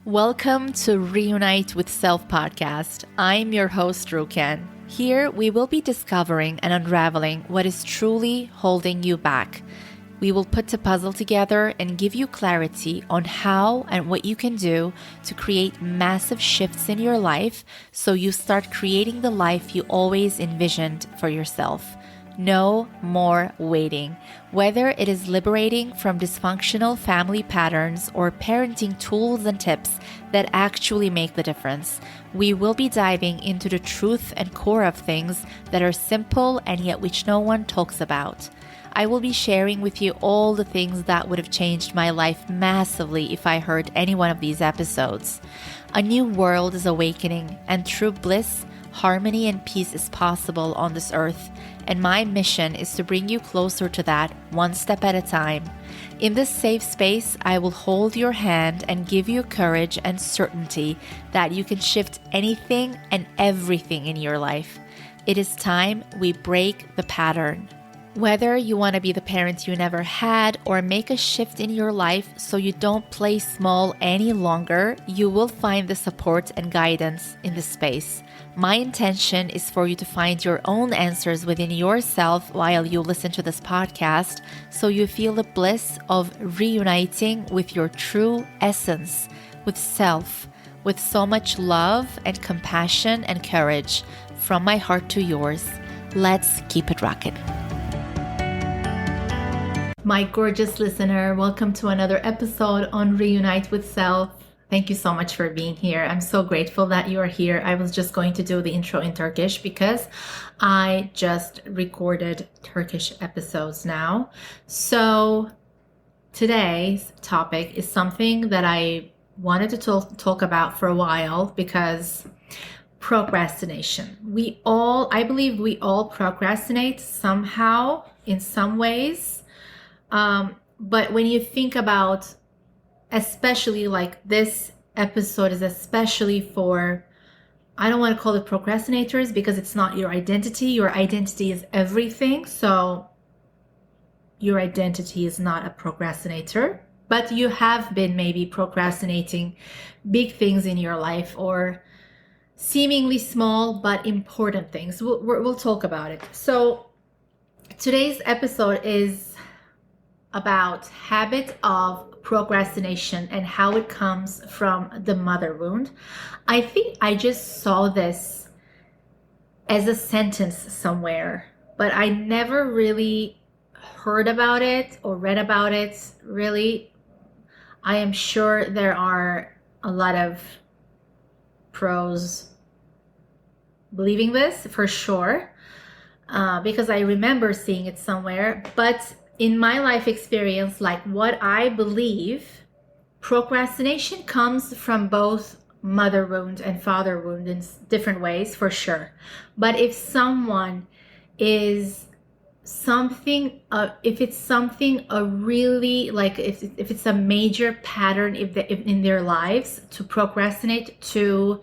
Welcome to Reunite with Self podcast. I'm your host, Ruken. Here, we will be discovering and unraveling what is truly holding you back. We will put the puzzle together and give you clarity on how and what you can do to create massive shifts in your life so you start creating the life you always envisioned for yourself. No more waiting. Whether it is liberating from dysfunctional family patterns or parenting tools and tips that actually make the difference, we will be diving into the truth and core of things that are simple and yet which no one talks about. I will be sharing with you all the things that would have changed my life massively if I heard any one of these episodes. A new world is awakening, and true bliss, harmony, and peace is possible on this earth. And my mission is to bring you closer to that one step at a time. In this safe space, I will hold your hand and give you courage and certainty that you can shift anything and everything in your life. It is time we break the pattern. Whether you want to be the parent you never had or make a shift in your life so you don't play small any longer, you will find the support and guidance in this space. My intention is for you to find your own answers within yourself while you listen to this podcast, so you feel the bliss of reuniting with your true essence, with self, with so much love and compassion and courage. From my heart to yours, let's keep it rocking. My gorgeous listener, welcome to another episode on Reunite with Self. Thank you so much for being here. I'm so grateful that you are here. I was just going to do the intro in Turkish because I just recorded Turkish episodes now. So today's topic is something that I wanted to talk about for a while because procrastination. I believe we all procrastinate somehow in some ways. But when you think about, especially like this episode is especially for, I don't want to call it procrastinators because it's not your identity. Your identity is everything. So your identity is not a procrastinator, but you have been maybe procrastinating big things in your life or seemingly small but important things. We'll talk about it. So today's episode is about habit of procrastination and how it comes from the mother wound. I think I just saw this as a sentence somewhere, but I never really heard about it or read about it. Really, I am sure there are a lot of pros believing this for sure, because I remember seeing it somewhere. But in my life experience, like what I believe, procrastination comes from both mother wound and father wound in different ways for sure. But if someone is if it's something a really like if it's a major pattern if in their lives to procrastinate, to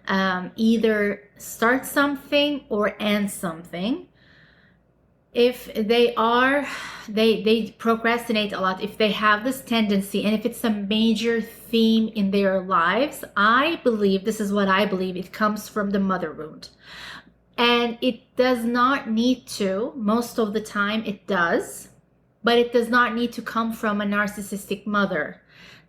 either start something or end something. If they procrastinate a lot, if they have this tendency, and if it's a major theme in their lives, I believe, this is what I believe, it comes from the mother wound. And it does not need to, most of the time it does, but it does not need to come from a narcissistic mother.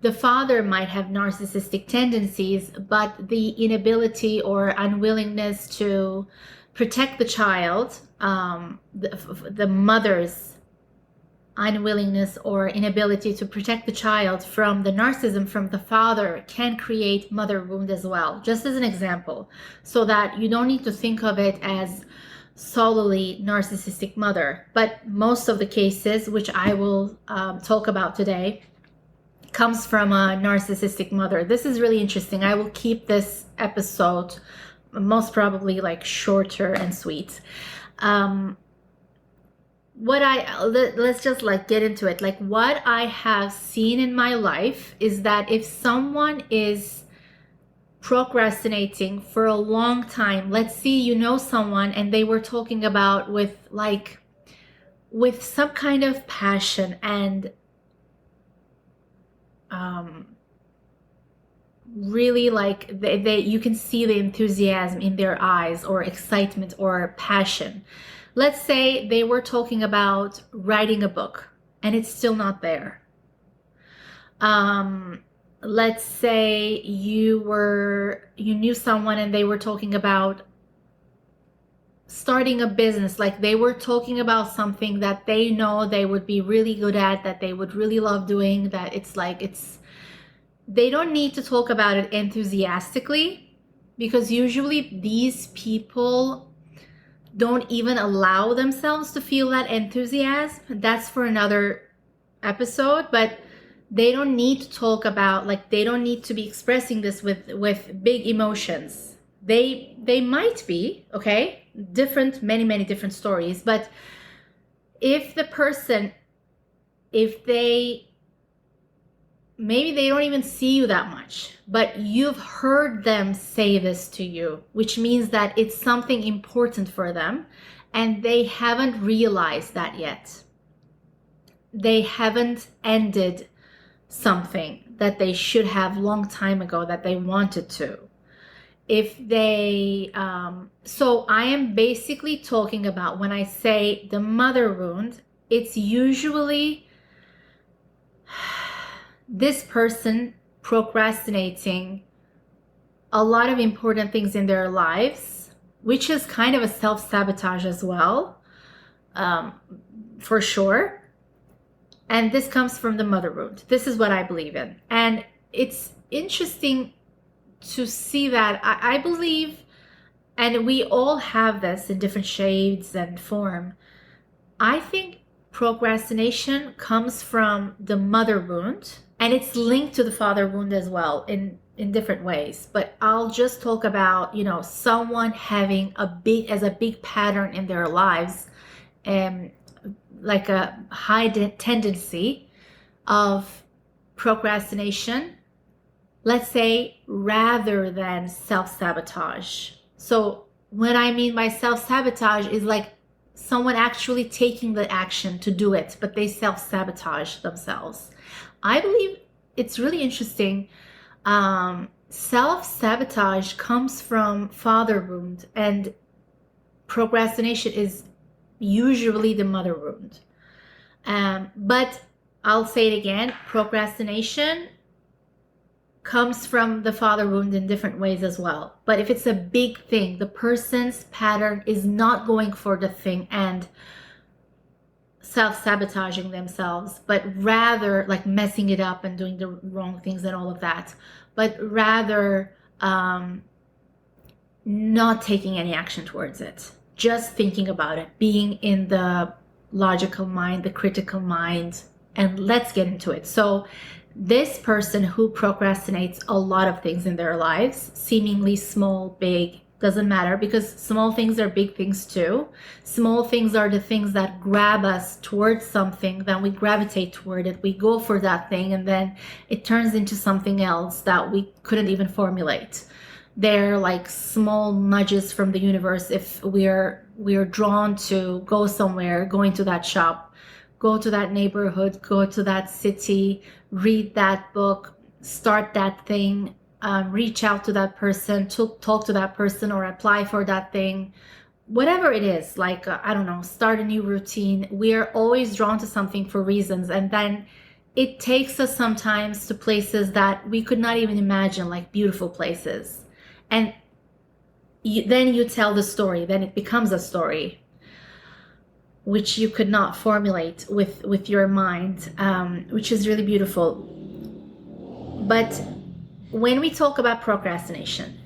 The father might have narcissistic tendencies, but the inability or unwillingness to protect the child, the mother's unwillingness or inability to protect the child from the narcissism from the father can create mother wound as well, just as an example, so that you don't need to think of it as solely narcissistic mother. But most of the cases, which I will talk about today, comes from a narcissistic mother. This is really interesting. I will keep this episode most probably like shorter and sweet. Let's just like get into it. Like what I have seen in my life is that if someone is procrastinating for a long time, let's see, you know someone and they were talking about with some kind of passion and really like they you can see the enthusiasm in their eyes, or excitement or passion. Let's say they were talking about writing a book and it's still not there. Let's say you knew someone and they were talking about starting a business, like they were talking about something that they know they would be really good at, that they would really love doing, that they don't need to talk about it enthusiastically, because usually these people don't even allow themselves to feel that enthusiasm. That's for another episode, but they don't need to talk about, like, they don't need to be expressing this with big emotions. They might be, okay, different, many different stories, but if the person, if they, maybe they don't even see you that much, but you've heard them say this to you, which means that it's something important for them and they haven't realized that yet. They haven't ended something that they should have long time ago that they wanted to. If they, so I am basically talking about, when I say the mother wound, it's usually this person procrastinating a lot of important things in their lives, which is kind of a self-sabotage as well, for sure. And this comes from the mother wound. This is what I believe in. And it's interesting to see that I believe, and we all have this in different shades and form, I think procrastination comes from the mother wound, and it's linked to the father wound as well in different ways. But I'll just talk about, someone having a big pattern in their lives, like a high tendency of procrastination, let's say, rather than self-sabotage. So what I mean by self-sabotage is like someone actually taking the action to do it, but they self-sabotage themselves. I believe it's really interesting. Self-sabotage comes from father wound, and procrastination is usually the mother wound. But I'll say it again, procrastination comes from the father wound in different ways as well. But if it's a big thing, the person's pattern is not going for the thing and self-sabotaging themselves, but rather like messing it up and doing the wrong things and all of that, but rather not taking any action towards it, just thinking about it, being in the logical mind, the critical mind. And let's get into it. So this person who procrastinates a lot of things in their lives, seemingly small, big, doesn't matter, because small things are big things too. Small things are the things that grab us towards something, then we gravitate toward it, we go for that thing, and then it turns into something else that we couldn't even formulate. They're like small nudges from the universe. If we're drawn to go somewhere, go into that shop, go to that neighborhood, go to that city, read that book, start that thing, reach out to that person, talk to that person, or apply for that thing, whatever it is, like, I don't know, start a new routine. We are always drawn to something for reasons. And then it takes us sometimes to places that we could not even imagine, like beautiful places. And then you tell the story, then it becomes a story, which you could not formulate with your mind, which is really beautiful. But when we talk about procrastination,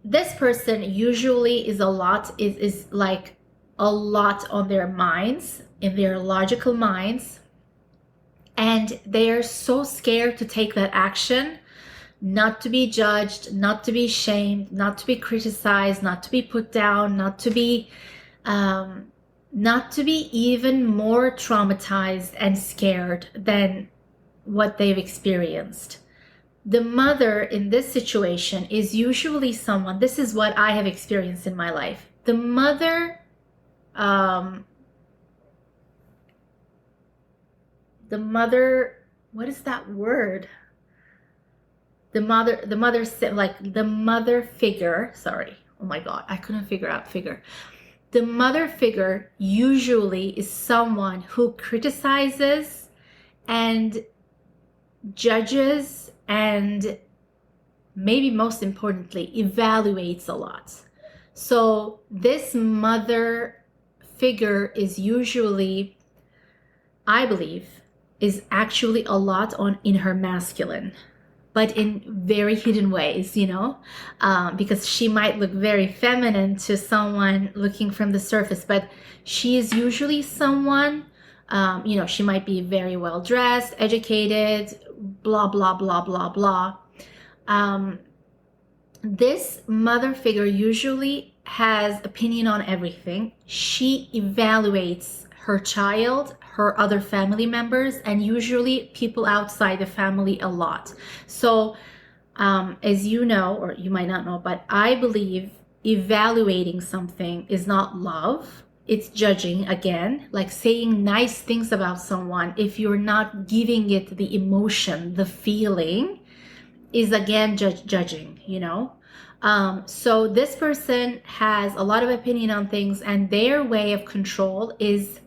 this person usually is like a lot on their minds, in their logical minds, and they are so scared to take that action, not to be judged, not to be shamed, not to be criticized, not to be put down, not to be even more traumatized and scared than what they've experienced. The mother in this situation is usually someone, this is what I have experienced in my life. The mother, what is that word? the mother figure, sorry, oh my God, I couldn't figure out figure. The mother figure usually is someone who criticizes and judges and maybe most importantly, evaluates a lot. So this mother figure is usually, I believe, is actually a lot in her masculine, but in very hidden ways, because she might look very feminine to someone looking from the surface, but she is usually someone, she might be very well dressed, educated, blah, blah, blah, blah, blah. This mother figure usually has opinion on everything. She evaluates her child, her other family members, and usually people outside the family a lot. So as you know, or you might not know, but I believe evaluating something is not love. It's judging, again, like saying nice things about someone. If you're not giving it the emotion, the feeling, is again judging, So this person has a lot of opinion on things, and their way of control is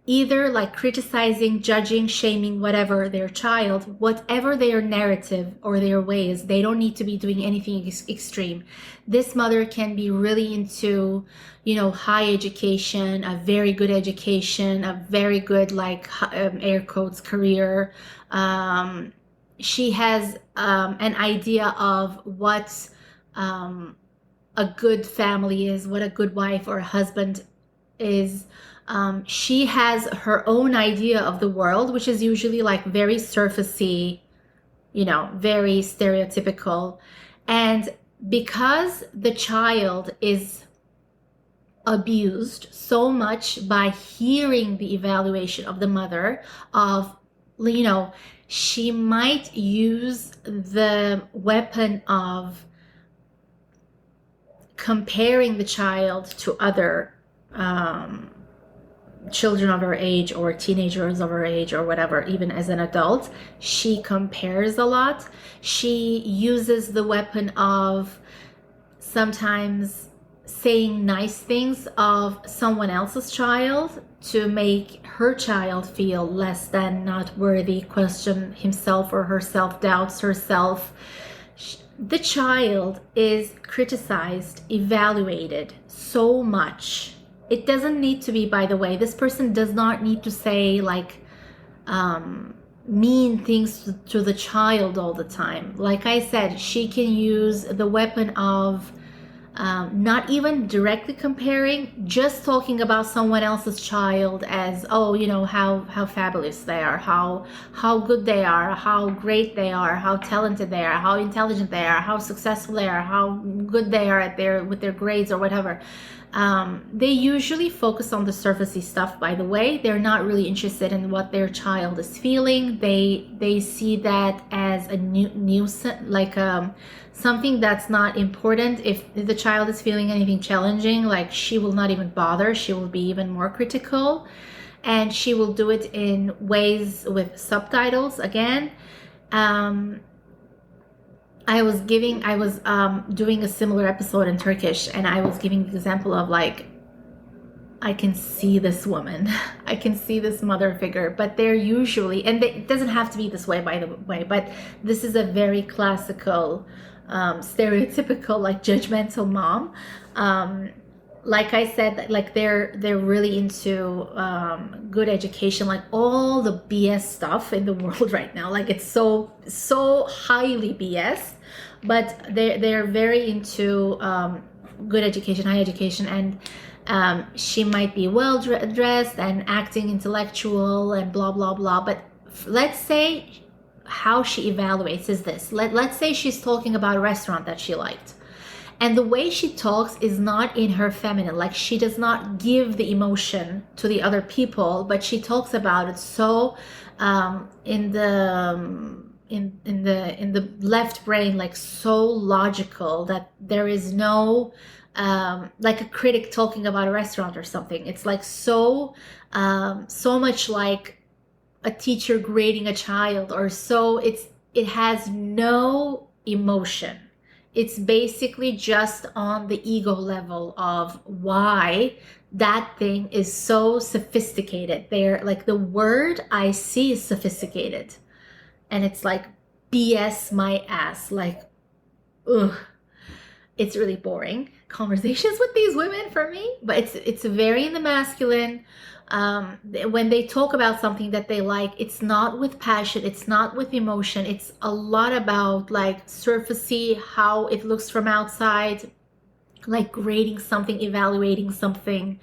either like criticizing, judging, shaming, whatever their child, whatever their narrative or their way is. They don't need to be doing anything extreme. This mother can be really into, high education, a very good education, a very good, air quotes, career. She has an idea of what a good family is, what a good wife or a husband is. She has her own idea of the world, which is usually like very surfacey, very stereotypical. And because the child is abused so much by hearing the evaluation of the mother of, she might use the weapon of comparing the child to other children of her age or teenagers of her age or whatever. Even as an adult, she compares a lot. She uses the weapon of sometimes saying nice things of someone else's child to make her child feel less than, not worthy, question himself or herself, doubts herself. The child is criticized, evaluated so much. It doesn't need to be, by the way, this person does not need to say mean things to the child all the time. Like I said, she can use the weapon of not even directly comparing, just talking about someone else's child as, how fabulous they are, how good they are, how great they are, how talented they are, how intelligent they are, how successful they are, how good they are with their grades or whatever. They usually focus on the surfacey stuff, by the way. They're not really interested in what their child is feeling. They see that as a nuisance, something that's not important. If the child is feeling anything challenging, she will not even bother. She will be even more critical, and she will do it in ways with subtitles again. I was doing a similar episode in Turkish, and I was giving the example of I can see this woman, I can see this mother figure, but they're usually, and it doesn't have to be this way, by the way, but this is a very classical, stereotypical, judgmental mom. Like I said, they're really into good education, all the BS stuff in the world right now. It's so highly BS, but they're very into good education, high education, and she might be well dressed and acting intellectual and blah blah blah. But let's say how she evaluates is this. Let's say she's talking about a restaurant that she liked. And the way she talks is not in her feminine. She does not give the emotion to the other people, but she talks about it so in the left brain, so logical, that there is no like a critic talking about a restaurant or something. It's so much like a teacher grading a child, or so it has no emotion. It's basically just on the ego level of why that thing is so sophisticated. They're like, the word I see is sophisticated. And it's like, BS my ass. Like, ugh. It's really boring conversations with these women for me, but it's very in the masculine. When they talk about something that they like, it's not with passion, it's not with emotion, it's a lot about like surfacey, how it looks from outside, like grading something, evaluating something,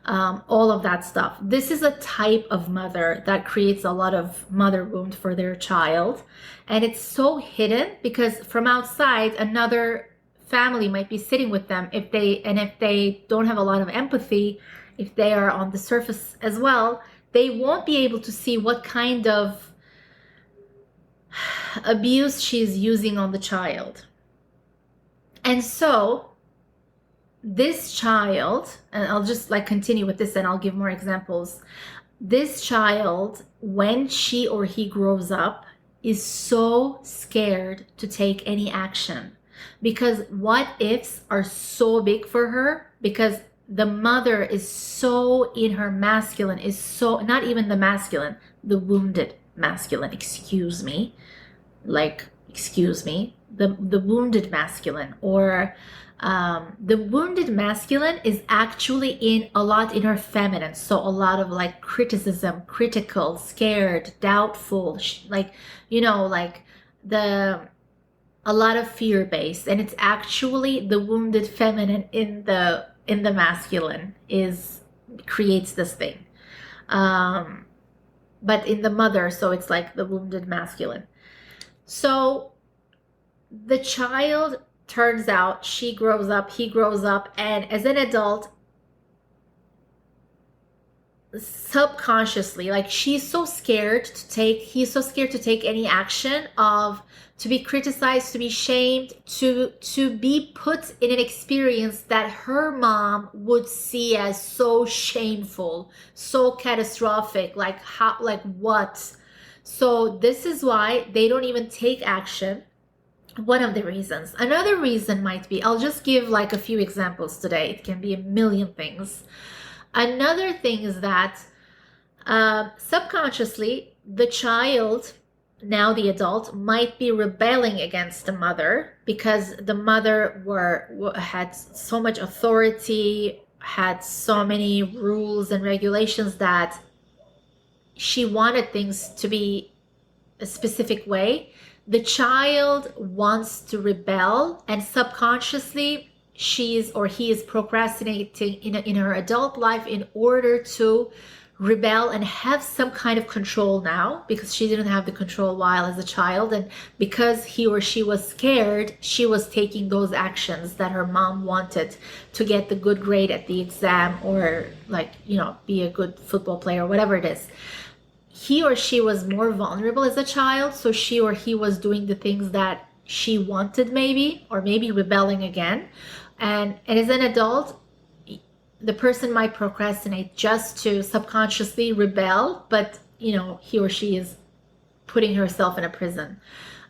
all of that stuff. This is a type of mother that creates a lot of mother wound for their child, and it's so hidden because from outside another family might be sitting with them, if they don't have a lot of empathy, if they are on the surface as well, they won't be able to see what kind of abuse she's using on the child. And so this child, and I'll just like continue with this and I'll give more examples. This child, when she or he grows up, is so scared to take any action, because what ifs are so big for her, because the mother is so in her masculine, is so, not even the masculine, the wounded masculine, excuse me, the wounded masculine, or the wounded masculine is actually in a lot in her feminine. So a lot of like criticism, critical, scared, doubtful, like, you know, like a lot of fear-based, and it's actually the wounded feminine in the masculine creates this thing. But in the mother, so it's like the wounded masculine. So the child turns out, she grows up, he grows up, and as an adult, subconsciously, like he's so scared to take any action, of to be criticized, to be shamed, to be put in an experience that her mom would see as so shameful, so catastrophic, like how, like what. So this is why they don't even take action. One of the reasons. Another reason might be, I'll just give like a few examples today, it can be a million things. Another thing is that subconsciously, the child, now the adult, might be rebelling against the mother, because the mother had so much authority, had so many rules and regulations that she wanted things to be a specific way. The child wants to rebel, and subconsciously he is procrastinating in her adult life in order to rebel and have some kind of control now, because she didn't have the control while as a child, and because he or she was scared, she was taking those actions that her mom wanted to get the good grade at the exam, or like, you know, be a good football player, whatever it is. He or she was more vulnerable as a child, so she or he was doing the things that she wanted, maybe, or maybe rebelling again. And as an adult, the person might procrastinate just to subconsciously rebel, but you know, he or she is putting herself in a prison.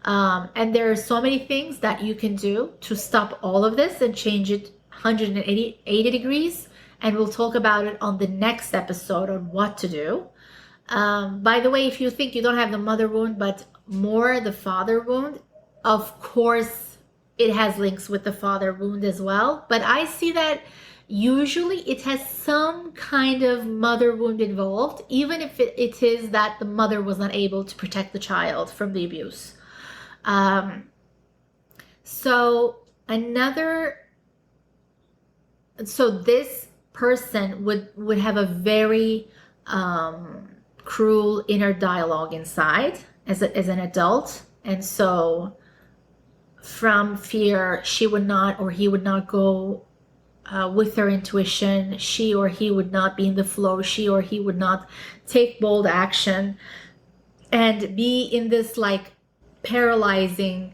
And there are so many things that you can do to stop all of this and change it 180 degrees. And we'll talk about it on the next episode on what to do. By the way, if you think you don't have the mother wound, but more the father wound, of course, it has links with the father wound as well. But I see that usually it has some kind of mother wound involved, even if it is that the mother was not able to protect the child from the abuse. So this person would have a very cruel inner dialogue inside as an adult, and so from fear, she would not, or he would not go with her intuition. She or he would not be in the flow. She or he would not take bold action, and be in this like paralyzing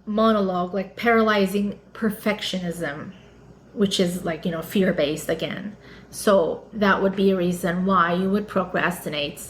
monologue, like paralyzing perfectionism, which is like, you know, fear-based again. So that would be a reason why you would procrastinate.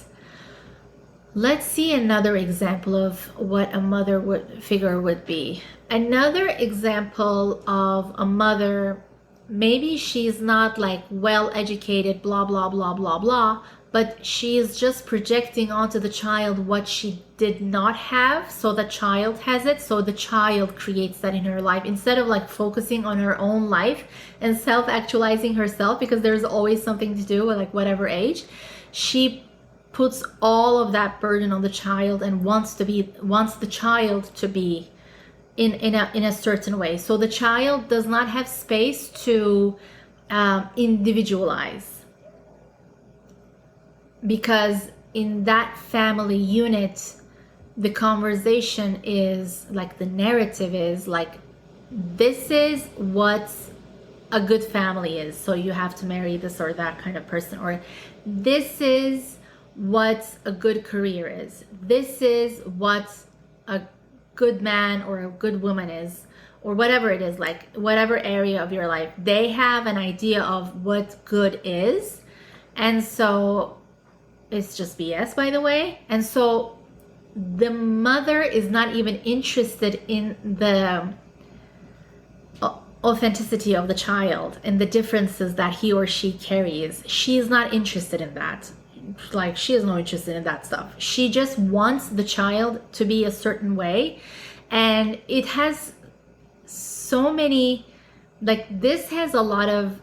Let's see another example of what a mother figure would be. Another example of a mother, maybe she's not like well educated, blah, blah, blah, blah, blah, but she is just projecting onto the child what she did not have. So the child has it. So the child creates that in her life instead of like focusing on her own life and self-actualizing herself, because there's always something to do with like whatever age. She puts all of that burden on the child and wants the child to be in a certain way. So the child does not have space to individualize, because in that family unit, the conversation is like, the narrative is like, this is what a good family is, so you have to marry this or that kind of person, or this is what a good career is, this is what a good man or a good woman is, or whatever it is, like whatever area of your life, they have an idea of what good is. And so it's just BS, by the way. And so the mother is not even interested in the authenticity of the child and the differences that he or she carries. She's not interested in that. Like, she is not interested in that stuff. She just wants the child to be a certain way. And it has so many, like, this has a lot of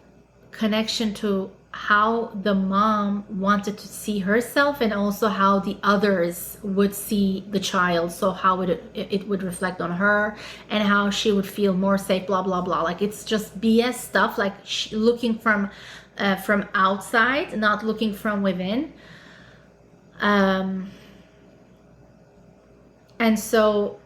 connection to how the mom wanted to see herself, and also how the others would see the child. So how it would reflect on her, and how she would feel more safe, blah, blah, blah. Like, it's just BS stuff, like looking from outside, not looking from within. And so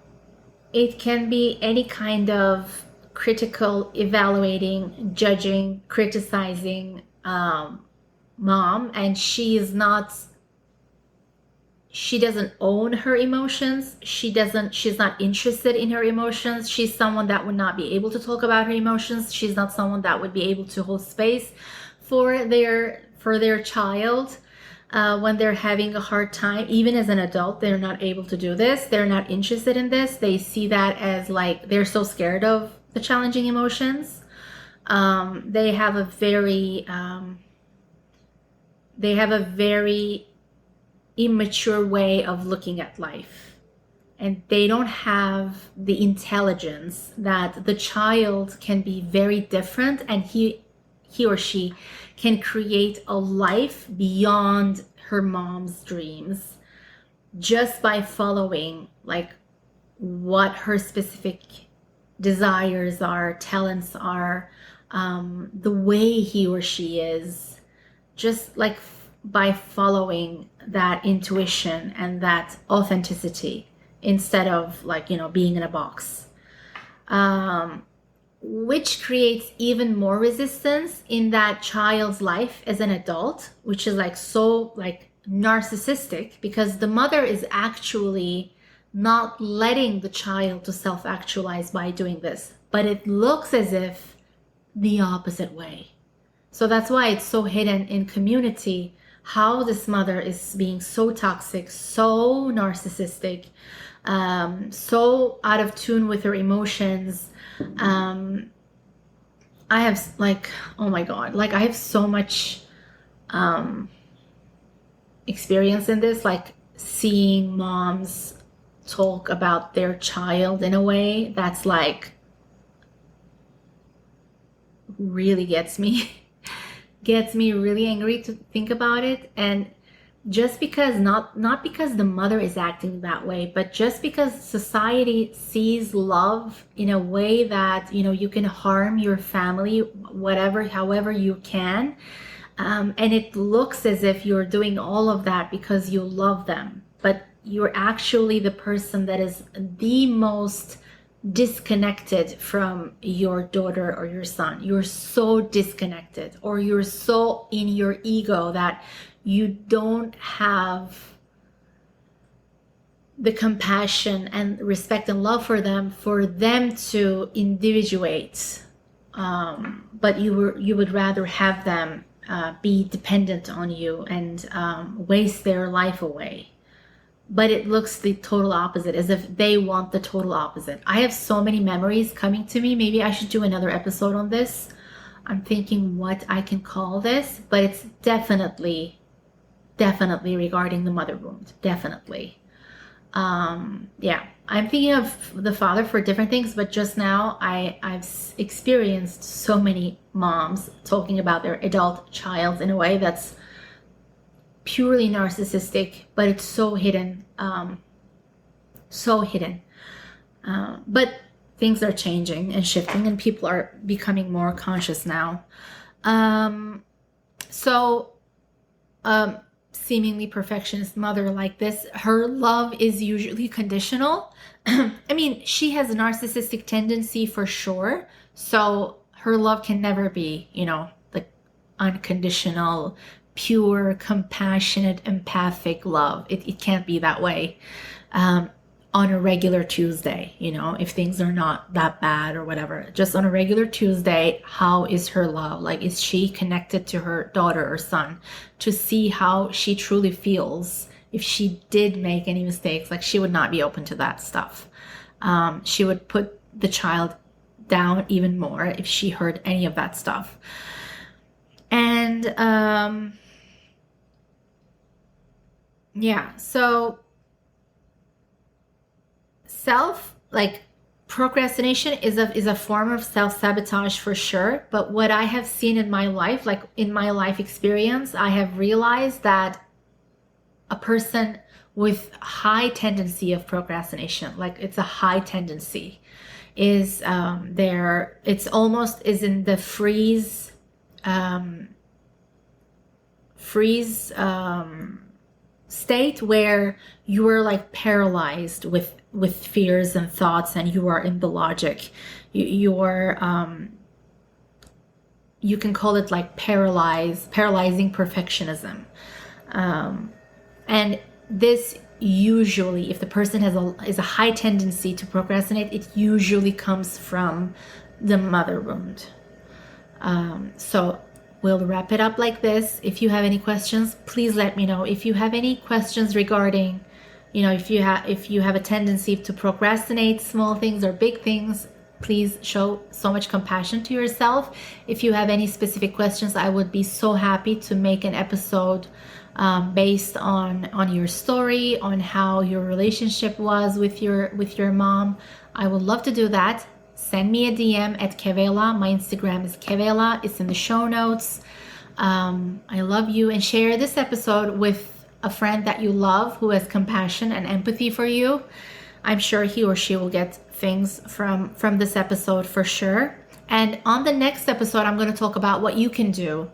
it can be any kind of critical, evaluating, judging, criticizing mom, and she's not, she doesn't own her emotions. She's not interested in her emotions. She's someone that would not be able to talk about her emotions. She's not someone that would be able to hold space for their child when they're having a hard time. Even as an adult, they're not able to do this. They're not interested in this. They see that as like, they're so scared of the challenging emotions. They have a very immature way of looking at life, and they don't have the intelligence that the child can be very different, and he or she can create a life beyond her mom's dreams just by following like what her specific desires are, talents are, the way he or she is, just like by following that intuition and that authenticity, instead of like, being in a box, which creates even more resistance in that child's life as an adult, which is like so like narcissistic, because the mother is actually not letting the child to self-actualize by doing this, but it looks as if the opposite way. So that's why it's so hidden in community, how this mother is being so toxic, so narcissistic, so out of tune with her emotions. I have like, oh my God, like I have so much experience in this, like seeing moms talk about their child in a way that's like really gets me really angry to think about it. And just because not because the mother is acting that way, but just because society sees love in a way that you can harm your family however you can, and it looks as if you're doing all of that because you love them, but you're actually the person that is the most disconnected from your daughter or your son. You're so disconnected, or you're so in your ego that you don't have the compassion and respect and love for them to individuate, but you would rather have them be dependent on you and waste their life away. but it looks the total opposite, as if they want the total opposite. I have so many memories coming to me. Maybe I should do another episode on this. I'm thinking what I can call this, but it's definitely regarding the mother wound. Definitely. Yeah, I'm thinking of the father for different things, but just now I've experienced so many moms talking about their adult child in a way that's purely narcissistic, but it's so hidden, but things are changing and shifting, and people are becoming more conscious now. Seemingly perfectionist mother like this, her love is usually conditional. I mean, she has a narcissistic tendency for sure, so her love can never be, like unconditional, pure, compassionate, empathic love. It can't be that way on a regular Tuesday, if things are not that bad or whatever. Just on a regular Tuesday, how is her love? Like, is she connected to her daughter or son to see how she truly feels? If she did make any mistakes, like, she would not be open to that stuff. She would put the child down even more if she heard any of that stuff. And yeah, so procrastination is a form of self-sabotage for sure. But what I have seen in my life, like in my life experience, I have realized that a person with high tendency of procrastination, like it's a high tendency, is it's almost is in the freeze state where you are like paralyzed with fears and thoughts, and you are in the logic. You can call it like paralyzing perfectionism. And this usually, if the person is a high tendency to procrastinate, it usually comes from the mother wound. So we'll wrap it up like this. If you have any questions, please let me know. If you have any questions regarding, if you have a tendency to procrastinate small things or big things, please show so much compassion to yourself. If you have any specific questions, I would be so happy to make an episode based on your story, on how your relationship was with your mom. I would love to do that. Send me a DM at Kevela. My Instagram is Kevela. It's in the show notes. I love you, and share this episode with a friend that you love who has compassion and empathy for you. I'm sure he or she will get things from this episode for sure. And on the next episode, I'm going to talk about what you can do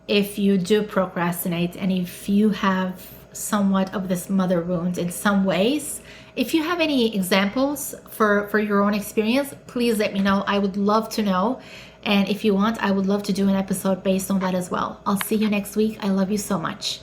if you do procrastinate, and if you have somewhat of this mother wound in some ways. If you have any examples for your own experience, please let me know. I would love to know. And if you want, I would love to do an episode based on that as well. I'll see you next week. I love you so much.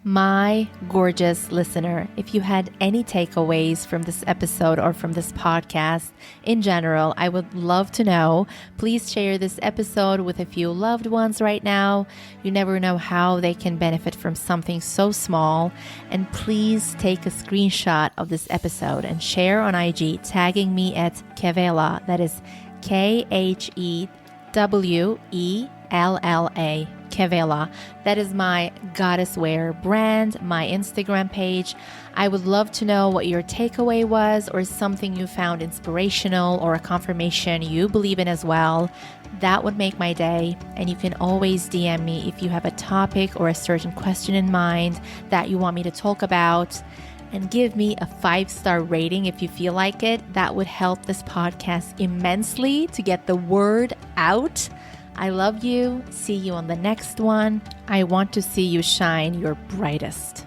My gorgeous listener, if you had any takeaways from this episode or from this podcast in general, I would love to know. Please share this episode with a few loved ones right now. You never know how they can benefit from something so small. And please take a screenshot of this episode and share on IG, tagging me at Kevela. That is KHEWELLA. Kevela. That is my goddess wear brand, my Instagram page. I would love to know what your takeaway was, or something you found inspirational, or a confirmation you believe in as well. That would make my day. And you can always DM me if you have a topic or a certain question in mind that you want me to talk about. And give me a 5-star rating if you feel like it. That would help this podcast immensely to get the word out. I love you. See you on the next one. I want to see you shine your brightest.